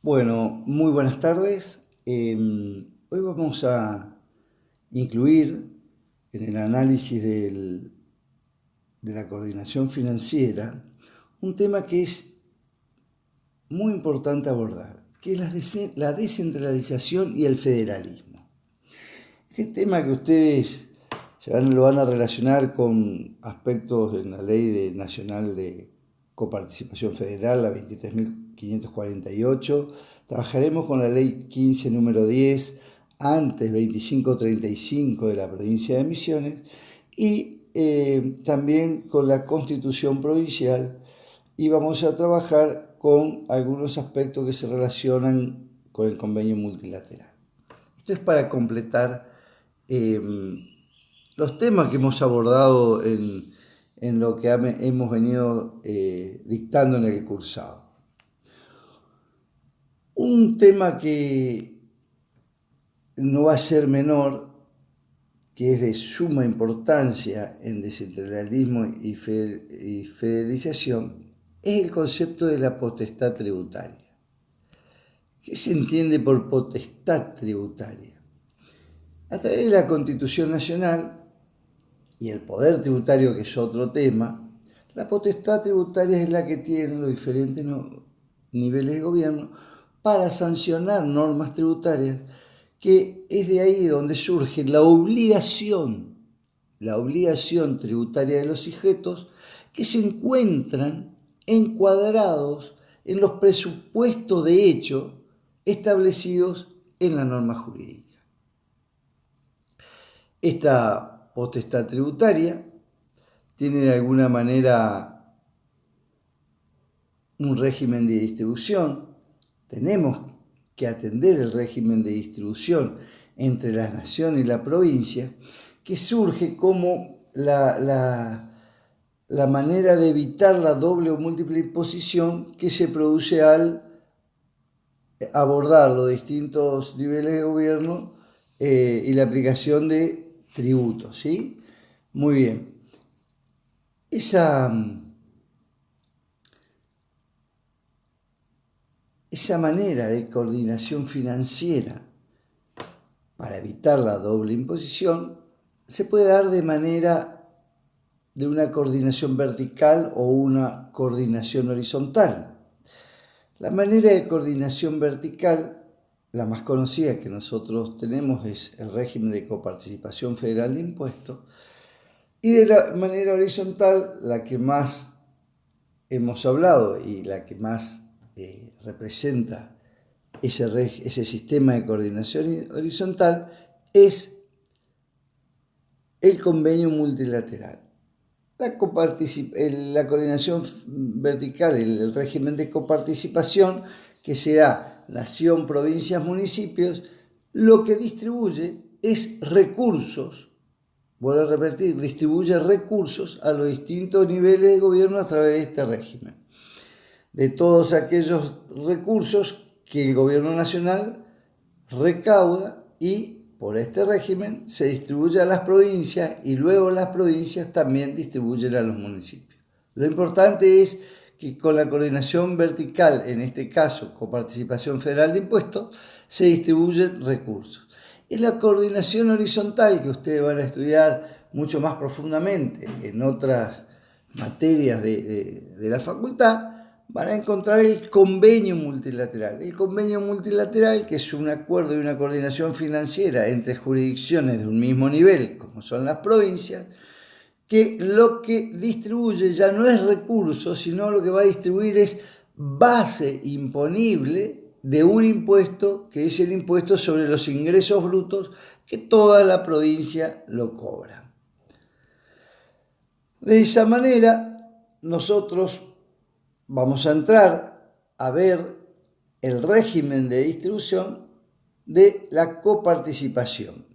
Bueno, muy buenas tardes. Hoy vamos a incluir en el análisis de la coordinación financiera un tema que es muy importante abordar, que es la descentralización y el federalismo. Este tema que ustedes lo van a relacionar con aspectos en la Nacional de Coparticipación Federal, la 23.548. Trabajaremos con la Ley 15, número 10, antes 2535 de la provincia de Misiones, y también con la Constitución Provincial, y vamos a trabajar con algunos aspectos que se relacionan con el convenio multilateral. Esto es para completar los temas que hemos abordado en lo que hemos venido dictando en el cursado. Un tema que no va a ser menor, que es de suma importancia en descentralismo y federalización, es el concepto de la potestad tributaria. ¿Qué se entiende por potestad tributaria? A través de la Constitución Nacional y el poder tributario, que es otro tema, la potestad tributaria es la que tienen los diferentes niveles de gobierno para sancionar normas tributarias, que es de ahí donde surge la obligación tributaria de los sujetos que se encuentran encuadrados en los presupuestos de hecho establecidos en la norma jurídica. Esta potestad tributaria tiene de alguna manera un régimen de distribución. Tenemos que atender el régimen de distribución entre la nación y la provincia, que surge como la manera de evitar la doble o múltiple imposición que se produce al abordar los distintos niveles de gobierno y la aplicación de tributos, ¿sí? Muy bien. Esa manera de coordinación financiera para evitar la doble imposición se puede dar de manera de una coordinación vertical o una coordinación horizontal. La manera de coordinación vertical, la más conocida que nosotros tenemos, es el régimen de coparticipación federal de impuestos, y de la manera horizontal, la que más hemos hablado y la que más representa ese sistema de coordinación horizontal, es el convenio multilateral. La coordinación vertical, el régimen de coparticipación, que se da nación, provincias, municipios, lo que distribuye es recursos, vuelvo a repetir, distribuye recursos a los distintos niveles de gobierno a través de este régimen. De todos aquellos recursos que el gobierno nacional recauda y por este régimen se distribuye a las provincias y luego las provincias también distribuyen a los municipios. Lo importante es que con la coordinación vertical, en este caso coparticipación federal de impuestos, se distribuyen recursos. En la coordinación horizontal, que ustedes van a estudiar mucho más profundamente en otras materias de la facultad, van a encontrar el convenio multilateral. El convenio multilateral, que es un acuerdo y una coordinación financiera entre jurisdicciones de un mismo nivel, como son las provincias, que lo que distribuye ya no es recursos, sino lo que va a distribuir es base imponible de un impuesto, que es el impuesto sobre los ingresos brutos, que toda la provincia lo cobra. De esa manera, nosotros vamos a entrar a ver el régimen de distribución de la coparticipación.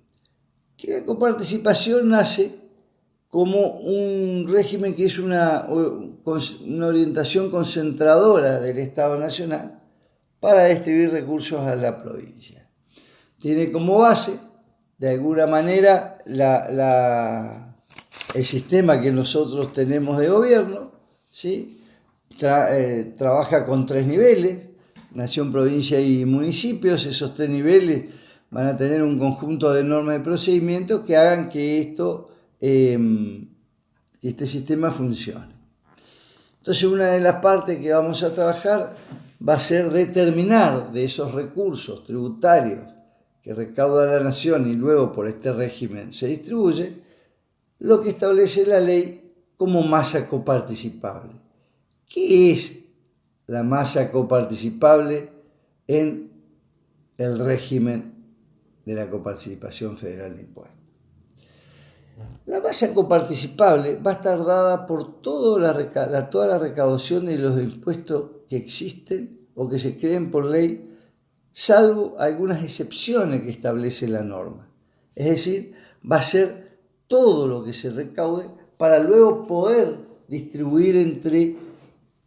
Que la coparticipación nace como un régimen que es una orientación concentradora del Estado Nacional para distribuir recursos a la provincia. Tiene como base, de alguna manera, el sistema que nosotros tenemos de gobierno, ¿sí? Trabaja con 3 niveles, nación, provincia y municipios. Esos 3 niveles van a tener un conjunto de normas y procedimientos que hagan que este sistema funcione. Entonces, una de las partes que vamos a trabajar va a ser determinar de esos recursos tributarios que recauda la nación y luego por este régimen se distribuye, lo que establece la ley como masa coparticipable. ¿Qué es la masa coparticipable en el régimen de la coparticipación federal de impuestos? La masa coparticipable va a estar dada por toda la recaudación de los impuestos que existen o que se creen por ley, salvo algunas excepciones que establece la norma. Es decir, va a ser todo lo que se recaude para luego poder distribuir entre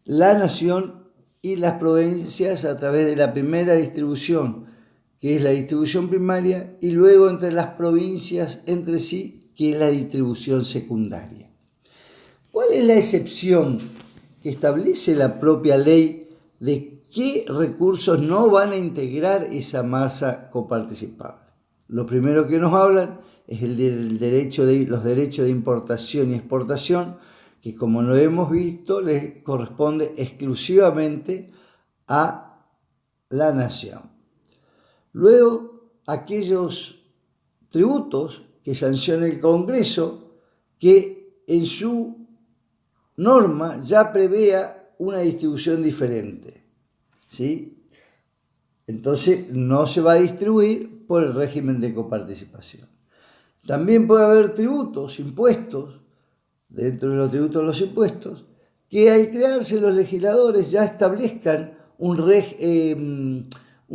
la nación y las provincias a través de la primera distribución, que es la distribución primaria, y luego entre las provincias entre sí, que es la distribución secundaria. ¿Cuál es la excepción que establece la propia ley de qué recursos no van a integrar esa masa coparticipable? Lo primero que nos hablan es los derechos de importación y exportación, que como lo hemos visto, les corresponde exclusivamente a la nación. Luego, aquellos tributos que sanciona el Congreso, que en su norma ya prevea una distribución diferente, ¿sí? Entonces no se va a distribuir por el régimen de coparticipación. También puede haber tributos, impuestos, dentro de los tributos los impuestos, que al crearse los legisladores ya establezcan un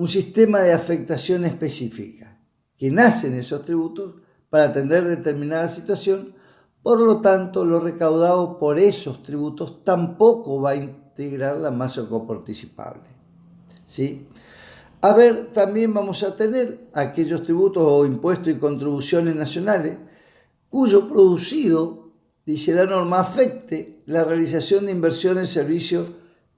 sistema de afectación específica, que nacen esos tributos para atender determinada situación. Por lo tanto, lo recaudado por esos tributos tampoco va a integrar la masa coparticipable, ¿sí? A ver, también vamos a tener aquellos tributos o impuestos y contribuciones nacionales cuyo producido, dice la norma, afecte la realización de inversiones, servicios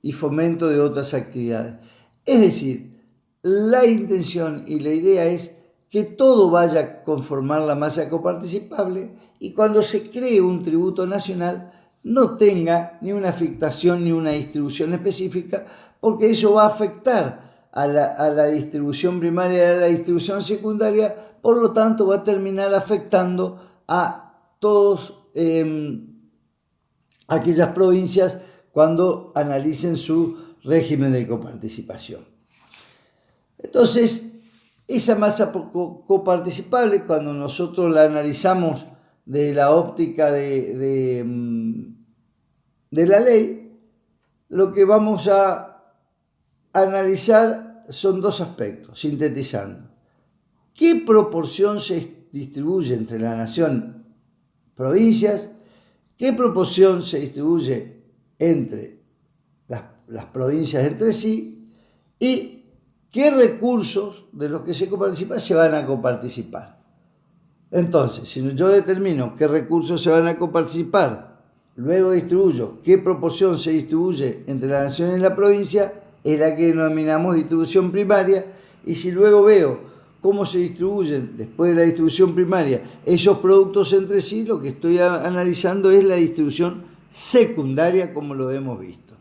y fomento de otras actividades. Es decir, la intención y la idea es que todo vaya a conformar la masa coparticipable y cuando se cree un tributo nacional no tenga ni una afectación ni una distribución específica, porque eso va a afectar a la distribución primaria y a la distribución secundaria, por lo tanto va a terminar afectando a todas aquellas provincias cuando analicen su régimen de coparticipación. Entonces, esa masa coparticipable, cuando nosotros la analizamos de la óptica de la ley, lo que vamos a analizar son 2 aspectos, sintetizando. ¿Qué proporción se distribuye entre la nación, provincias? ¿Qué proporción se distribuye entre las provincias entre sí? ¿Y qué recursos de los que se coparticipa se van a coparticipar? Entonces, si yo determino qué recursos se van a coparticipar, luego distribuyo qué proporción se distribuye entre la nación y la provincia, es la que denominamos distribución primaria, y si luego veo cómo se distribuyen después de la distribución primaria esos productos entre sí, lo que estoy analizando es la distribución secundaria, como lo hemos visto.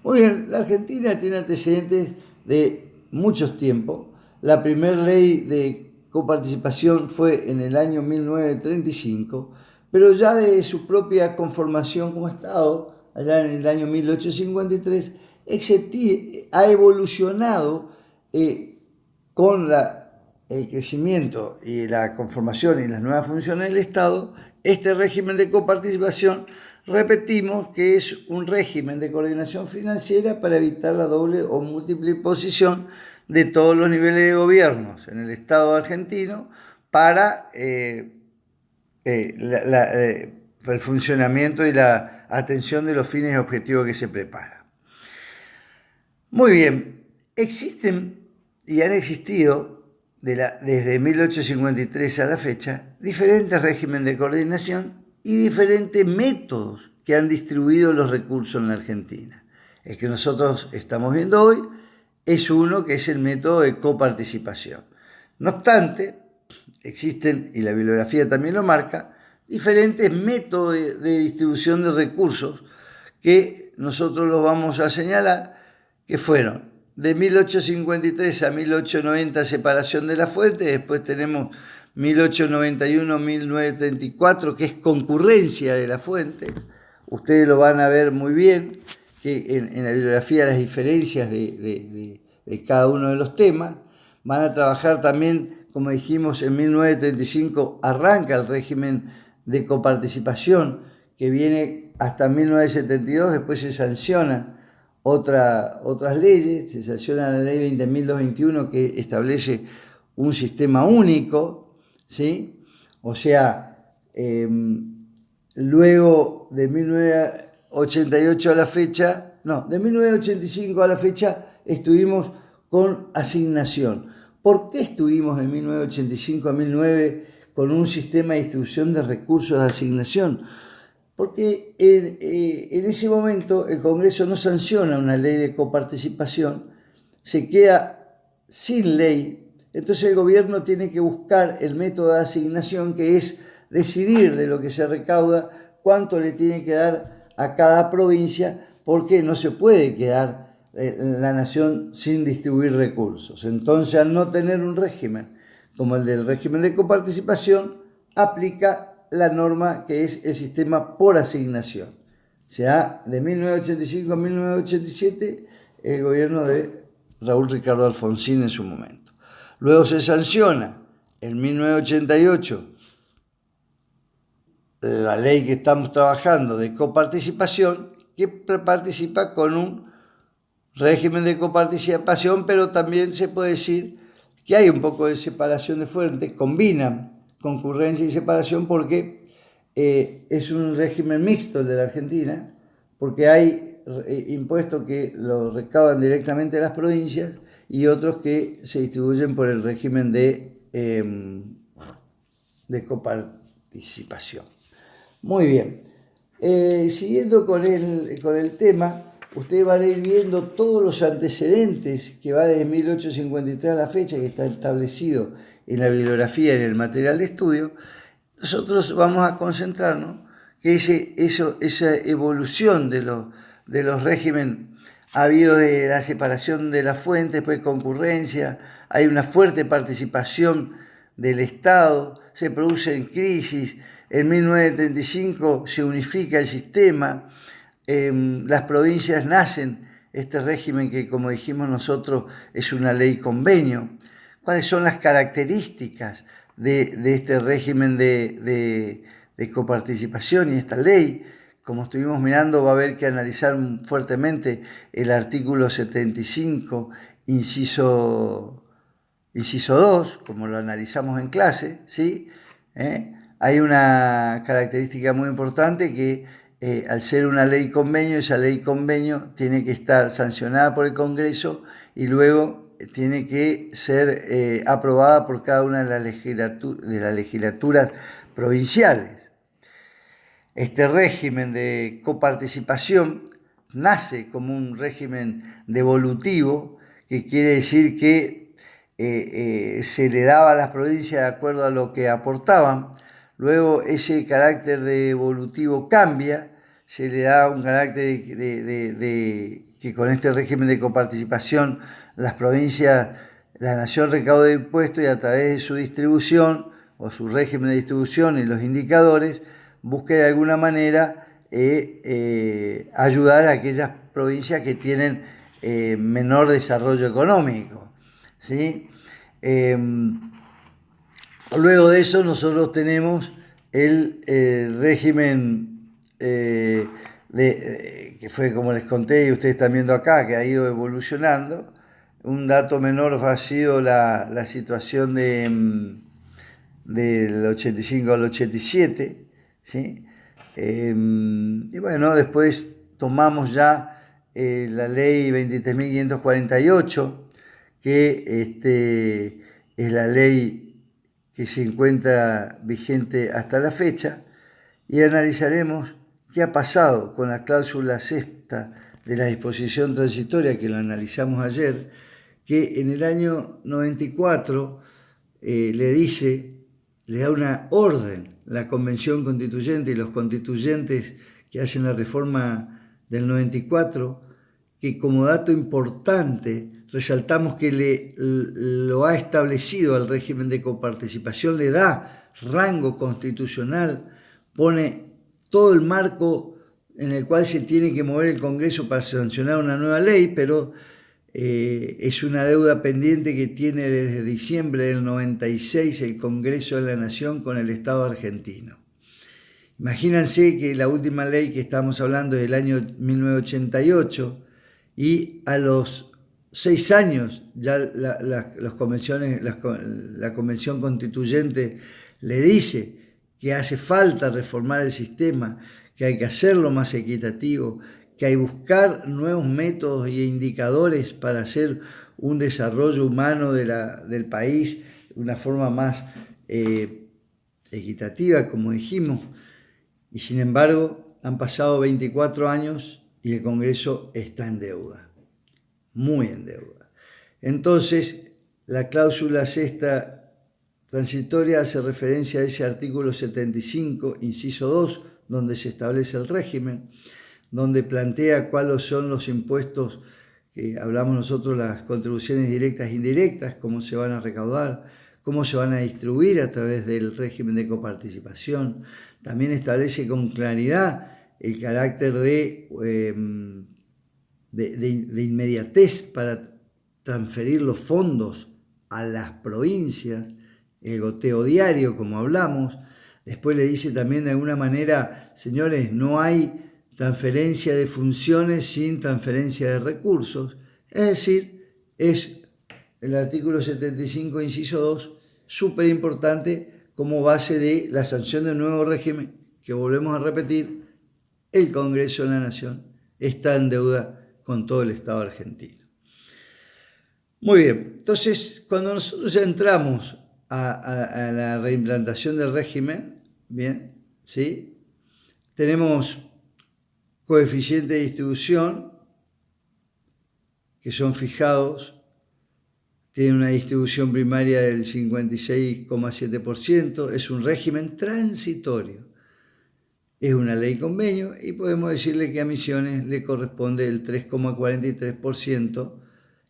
Muy bien, la Argentina tiene antecedentes de muchos tiempos. La primera ley de coparticipación fue en el año 1935, pero ya de su propia conformación como Estado, allá en el año 1853, ha evolucionado con el crecimiento y la conformación y las nuevas funciones del Estado. Este régimen de coparticipación, repetimos que es un régimen de coordinación financiera para evitar la doble o múltiple imposición de todos los niveles de gobiernos en el Estado argentino para el funcionamiento y la atención de los fines y objetivos que se preparan. Muy bien, existen y han existido desde 1853 a la fecha diferentes regímenes de coordinación y diferentes métodos que han distribuido los recursos en la Argentina. El que nosotros estamos viendo hoy es uno que es el método de coparticipación. No obstante, existen, y la bibliografía también lo marca, diferentes métodos de distribución de recursos que nosotros los vamos a señalar, que fueron de 1853 a 1890 separación de la fuente, después tenemos 1891-1934, que es concurrencia de la fuente. Ustedes lo van a ver muy bien, que en la bibliografía las diferencias de cada uno de los temas. Van a trabajar también, como dijimos, en 1935 arranca el régimen de coparticipación, que viene hasta 1972, después se sancionan otras leyes, se sanciona la ley 20.221 que establece un sistema único, ¿sí? O sea, luego de 1988 a la fecha, no, de 1985 a la fecha estuvimos con asignación. ¿Por qué estuvimos en 1985 a 2009 con un sistema de distribución de recursos de asignación? Porque en ese momento el Congreso no sanciona una ley de coparticipación, se queda sin ley, entonces el gobierno tiene que buscar el método de asignación, que es decidir de lo que se recauda cuánto le tiene que dar a cada provincia, porque no se puede quedar la nación sin distribuir recursos. Entonces, al no tener un régimen como el del régimen de coparticipación, aplica la norma que es el sistema por asignación. O sea, de 1985 a 1987, el gobierno de Raúl Ricardo Alfonsín en su momento. Luego se sanciona en 1988 la ley que estamos trabajando de coparticipación, que participa con un régimen de coparticipación, pero también se puede decir que hay un poco de separación de fuentes, combinan concurrencia y separación, porque es un régimen mixto el de la Argentina, porque hay impuestos que los recaudan directamente las provincias y otros que se distribuyen por el régimen de coparticipación. Muy bien. Siguiendo con el tema, ustedes van a ir viendo todos los antecedentes que va desde 1853 a la fecha, que está establecido en la bibliografía, en el material de estudio. Nosotros vamos a concentrarnos que esa evolución de los regímenes ha habido, de la separación de la fuente, después concurrencia, hay una fuerte participación del Estado, se producen crisis, en 1935 se unifica el sistema, las provincias nacen, este régimen que, como dijimos nosotros, es una ley convenio. ¿Cuáles son las características de este régimen de coparticipación y esta ley? Como estuvimos mirando, va a haber que analizar fuertemente el artículo 75, inciso 2, como lo analizamos en clase, ¿sí? Hay una característica muy importante que al ser una ley convenio, esa ley convenio tiene que estar sancionada por el Congreso y luego tiene que ser aprobada por cada una de las legislaturas provinciales. Este régimen de coparticipación nace como un régimen devolutivo, que quiere decir que se le daba a las provincias de acuerdo a lo que aportaban. Luego ese carácter devolutivo cambia, se le da un carácter que con este régimen de coparticipación las provincias, la nación recauda impuestos y a través de su distribución o su régimen de distribución y los indicadores busque de alguna manera ayudar a aquellas provincias que tienen menor desarrollo económico, ¿sí? Luego de eso nosotros tenemos el régimen que fue, como les conté y ustedes están viendo acá, que ha ido evolucionando. Un dato menor ha sido la situación del 85 al 87, ¿sí? Y bueno, después tomamos ya la ley 23.548, que es la ley que se encuentra vigente hasta la fecha, y analizaremos qué ha pasado con la cláusula sexta de la disposición transitoria, que lo analizamos ayer, que en el año 94 le da una orden la Convención Constituyente y los constituyentes que hacen la reforma del 94, que como dato importante resaltamos que lo ha establecido al régimen de coparticipación, le da rango constitucional, pone todo el marco en el cual se tiene que mover el Congreso para sancionar una nueva ley, pero es una deuda pendiente que tiene desde diciembre del 96 el Congreso de la Nación con el Estado argentino. Imagínense que la última ley que estamos hablando es del año 1988 y a los 6 años ya la Convención Constituyente le dice que hace falta reformar el sistema, que hay que hacerlo más equitativo, que hay que buscar nuevos métodos e indicadores para hacer un desarrollo humano del país de una forma más equitativa, como dijimos. Y sin embargo, han pasado 24 años y el Congreso está en deuda, muy en deuda. Entonces, la cláusula sexta transitoria hace referencia a ese artículo 75, inciso 2, donde se establece el régimen, donde plantea cuáles son los impuestos que hablamos nosotros, las contribuciones directas e indirectas, cómo se van a recaudar, cómo se van a distribuir a través del régimen de coparticipación. También establece con claridad el carácter de inmediatez para transferir los fondos a las provincias, el goteo diario, como hablamos. Después le dice también de alguna manera, señores, no hay transferencia de funciones sin transferencia de recursos. Es decir, es el artículo 75, inciso 2, súper importante como base de la sanción del nuevo régimen, que volvemos a repetir, el Congreso de la Nación está en deuda con todo el Estado argentino. Muy bien, entonces cuando nosotros ya entramos a la reimplantación del régimen, bien, ¿sí? Tenemos coeficientes de distribución que son fijados, tienen una distribución primaria del 56,7%, es un régimen transitorio, es una ley convenio y podemos decirle que a Misiones le corresponde el 3,43%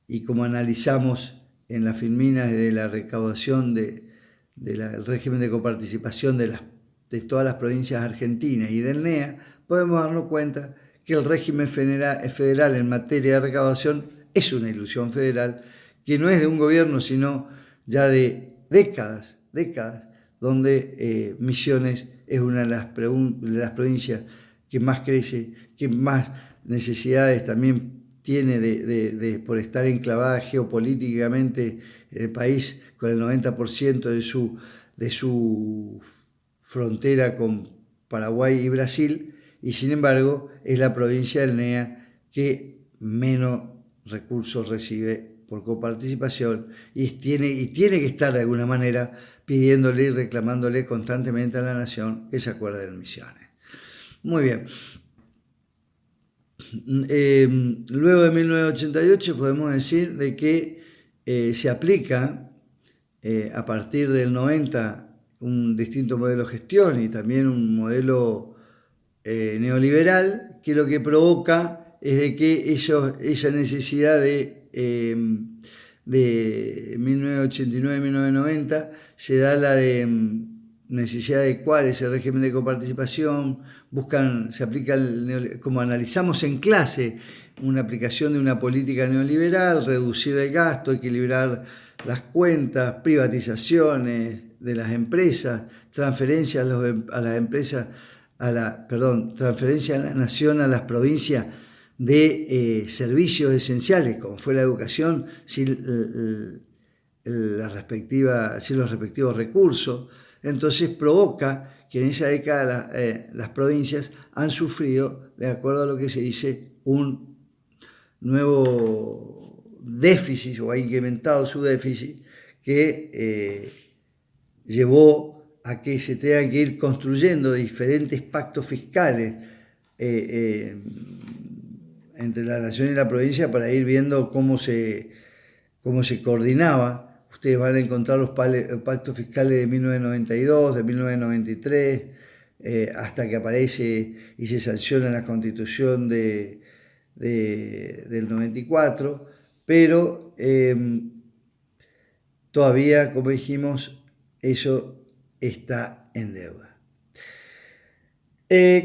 y como analizamos en las filminas de la recaudación del régimen de coparticipación de todas las provincias argentinas y del NEA, podemos darnos cuenta que el régimen federal en materia de recaudación es una ilusión federal que no es de un gobierno, sino ya de décadas, donde Misiones es una de las provincias que más crece, que más necesidades también tiene por estar enclavada geopolíticamente en el país con el 90% de su frontera con Paraguay y Brasil, y sin embargo es la provincia del NEA que menos recursos recibe por coparticipación y tiene que estar de alguna manera pidiéndole y reclamándole constantemente a la nación que se acuerde de Misiones. Muy bien. Luego de 1988 podemos decir de que se aplica a partir del 90 un distinto modelo de gestión y también un modelo neoliberal que lo que provoca es de que esa necesidad de 1989-1990 se da la de necesidad de adecuar ese régimen de coparticipación, se aplica, como analizamos en clase, una aplicación de una política neoliberal, reducir el gasto, equilibrar las cuentas, privatizaciones de las empresas, transferencia a las empresas, transferencia a la nación, a las provincias de servicios esenciales, como fue la educación, sin los respectivos recursos. Entonces provoca que en esa década las provincias han sufrido, de acuerdo a lo que se dice, un nuevo déficit o ha incrementado su déficit que llevó a que se tengan que ir construyendo diferentes pactos fiscales entre la nación y la provincia para ir viendo cómo se cómo se coordinaba. Ustedes van a encontrar los pactos fiscales de 1992, de 1993, hasta que aparece y se sanciona la Constitución del 94, pero todavía, como dijimos, eso está en deuda.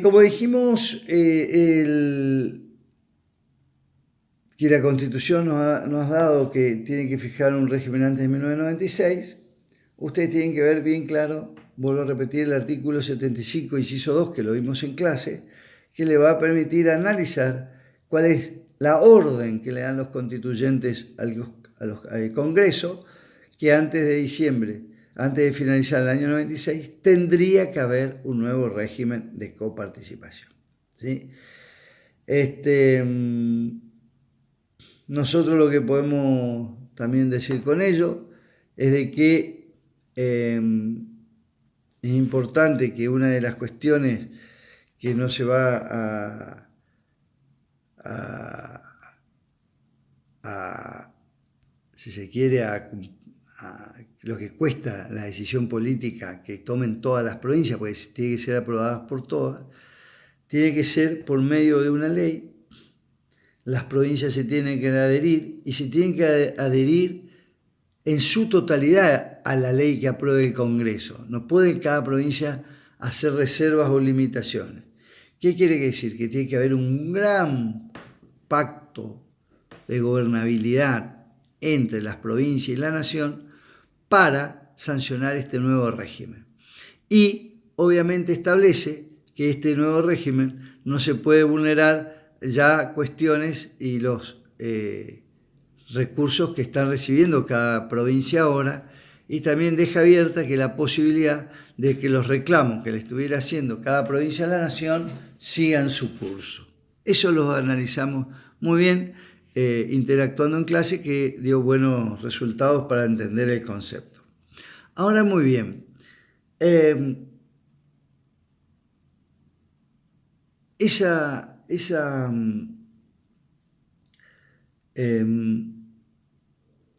Como dijimos, que la Constitución nos ha dado que tiene que fijar un régimen antes de 1996, ustedes tienen que ver bien claro, vuelvo a repetir, el artículo 75, inciso 2, que lo vimos en clase, que le va a permitir analizar cuál es la orden que le dan los constituyentes al Congreso, que antes de diciembre, antes de finalizar el año 96, tendría que haber un nuevo régimen de coparticipación, ¿sí? Nosotros lo que podemos también decir con ello es de que es importante que una de las cuestiones que no se va si se quiere, a lo que cuesta la decisión política que tomen todas las provincias, porque tiene que ser aprobadas por todas, tiene que ser por medio de una ley. Las provincias se tienen que adherir y se tienen que adherir en su totalidad a la ley que apruebe el Congreso. No puede cada provincia hacer reservas o limitaciones. ¿Qué quiere decir? Que tiene que haber un gran pacto de gobernabilidad entre las provincias y la nación para sancionar este nuevo régimen. Y obviamente establece que este nuevo régimen no se puede vulnerar ya cuestiones y los recursos que están recibiendo cada provincia ahora, y también deja abierta que la posibilidad de que los reclamos que le estuviera haciendo cada provincia a la nación sigan su curso. Eso lo analizamos muy bien interactuando en clase, que dio buenos resultados para entender el concepto. Ahora, muy bien,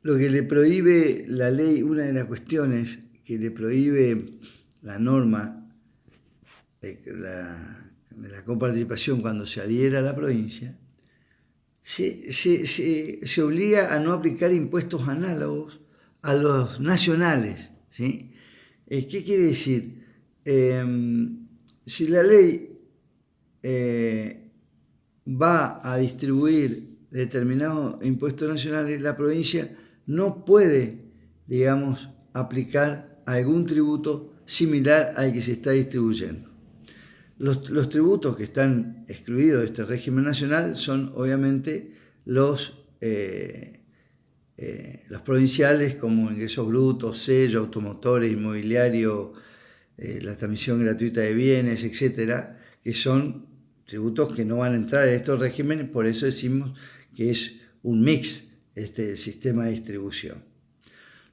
lo que le prohíbe la ley, una de las cuestiones que le prohíbe la norma de la coparticipación cuando se adhiera a la provincia, se obliga a no aplicar impuestos análogos a los nacionales, ¿sí? ¿Qué quiere decir? Si la ley va a distribuir determinados impuestos nacionales, la provincia no puede, digamos, aplicar algún tributo similar al que se está distribuyendo. Los tributos que están excluidos de este régimen nacional son obviamente los provinciales, como ingresos brutos, sello, automotores, inmobiliario, la transmisión gratuita de bienes, etcétera, que son tributos que no van a entrar en estos regímenes. Por eso decimos que es un mix este sistema de distribución.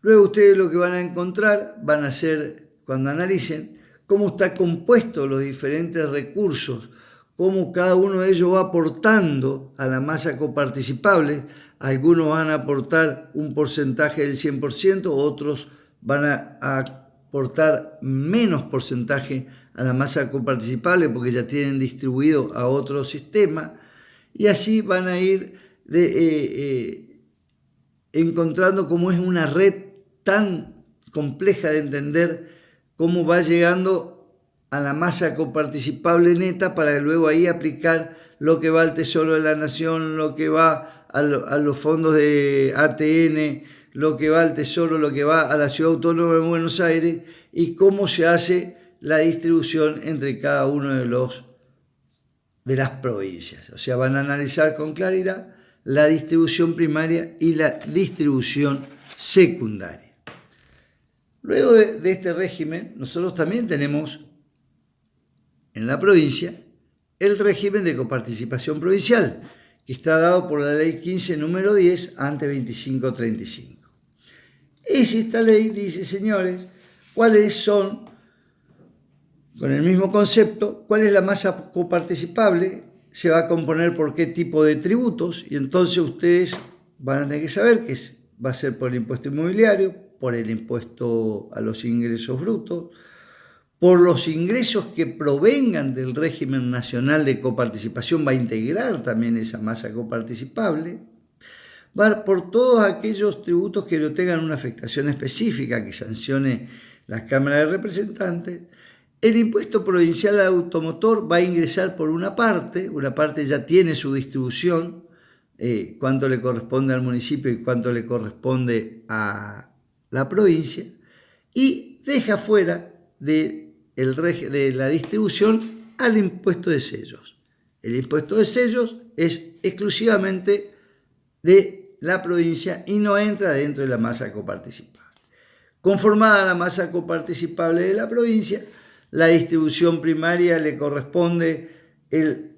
Luego ustedes lo que van a encontrar, van a ser, cuando analicen, cómo está compuesto los diferentes recursos, cómo cada uno de ellos va aportando a la masa coparticipable. Algunos van a aportar un porcentaje del 100%, otros van a aportar menos porcentaje a la masa coparticipable porque ya tienen distribuido a otro sistema, y así van a ir encontrando cómo es una red tan compleja de entender, cómo va llegando a la masa coparticipable neta para luego ahí aplicar lo que va al Tesoro de la Nación, lo que va a los fondos de ATN, lo que va al Tesoro, lo que va a la Ciudad Autónoma de Buenos Aires, y cómo se hace la distribución entre cada uno de las provincias. O sea, van a analizar con claridad la distribución primaria y la distribución secundaria. Luego de este régimen, nosotros también tenemos en la provincia el régimen de coparticipación provincial, que está dado por la ley 15, número 10, ante 2535. Esta ley dice, señores, cuáles son, con el mismo concepto, cuál es la masa coparticipable, se va a componer por qué tipo de tributos, y entonces ustedes van a tener que saber que va a ser por el impuesto inmobiliario, por el impuesto a los ingresos brutos, por los ingresos que provengan del régimen nacional de coparticipación, va a integrar también esa masa coparticipable, va por todos aquellos tributos que no tengan una afectación específica que sancione la Cámara de Representantes. El impuesto provincial al automotor va a ingresar por una parte ya tiene su distribución, cuánto le corresponde al municipio y cuánto le corresponde a la provincia, y deja fuera de la distribución al impuesto de sellos. El impuesto de sellos es exclusivamente de la provincia y no entra dentro de la masa coparticipable. Conformada la masa coparticipable de la provincia, la distribución primaria le corresponde el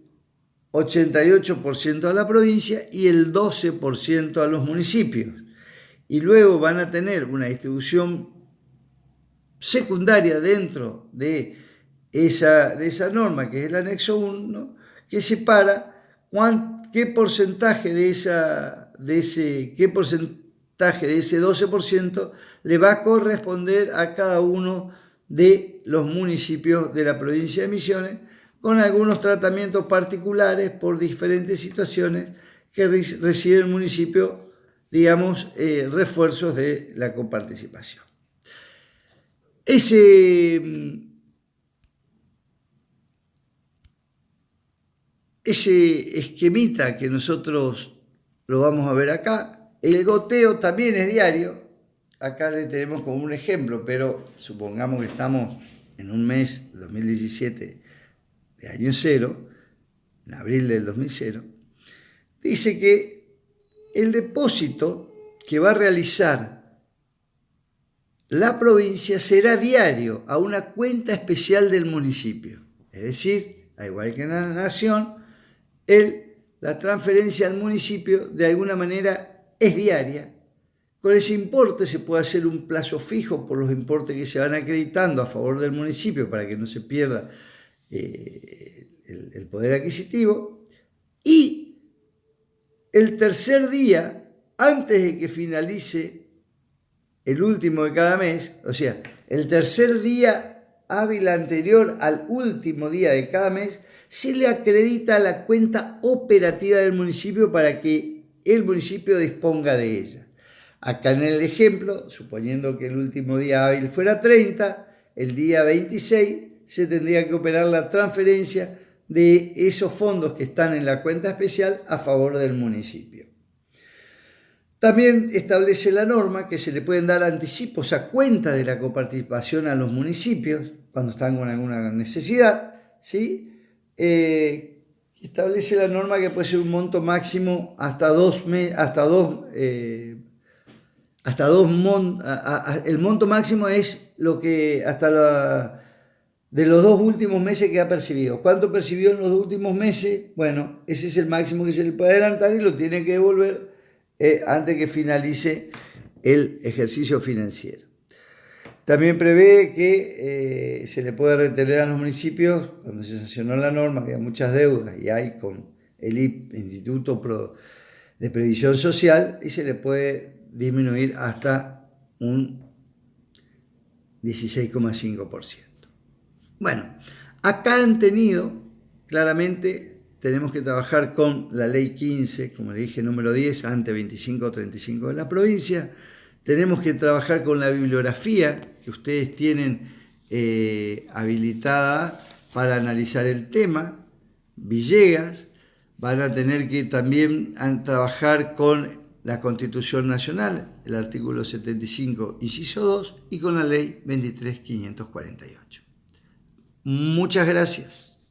88% a la provincia y el 12% a los municipios. Y luego van a tener una distribución secundaria dentro de esa norma, que es el anexo 1, que separa qué porcentaje de ese 12% le va a corresponder a cada uno de los municipios de la provincia de Misiones, con algunos tratamientos particulares por diferentes situaciones que recibe el municipio, digamos, refuerzos de la coparticipación. Ese esquemita que nosotros lo vamos a ver acá, el goteo también es diario. Acá le tenemos como un ejemplo, pero supongamos que estamos en un mes 2017 de año cero, en abril del 2000, dice que el depósito que va a realizar la provincia será diario a una cuenta especial del municipio. Es decir, al igual que en la nación, la transferencia al municipio de alguna manera es diaria. Con ese importe se puede hacer un plazo fijo por los importes que se van acreditando a favor del municipio para que no se pierda el poder adquisitivo. Y el tercer día, antes de que finalice el último de cada mes, o sea, el tercer día hábil anterior al último día de cada mes, se le acredita la cuenta operativa del municipio para que el municipio disponga de ella. Acá en el ejemplo, suponiendo que el último día hábil fuera 30, el día 26 se tendría que operar la transferencia de esos fondos que están en la cuenta especial a favor del municipio. También establece la norma que se le pueden dar anticipos a cuenta de la coparticipación a los municipios cuando están con alguna necesidad, ¿sí? Establece la norma que puede ser un monto máximo el monto máximo es lo que de los 2 últimos meses que ha percibido. ¿Cuánto percibió en los 2 últimos meses? Bueno, ese es el máximo que se le puede adelantar y lo tiene que devolver antes que finalice el ejercicio financiero. También prevé que se le puede retener a los municipios, cuando se sancionó la norma, había muchas deudas y hay con el Instituto de Previsión Social, y se le puede disminuir hasta un 16,5%. Bueno, acá han tenido, claramente tenemos que trabajar con la ley 15, como le dije, número 10, ante 2535 de la provincia. Tenemos que trabajar con la bibliografía que ustedes tienen habilitada para analizar el tema, Villegas. Van a tener que también trabajar con la Constitución Nacional, el artículo 75, inciso 2, y con la ley 23.548. Muchas gracias.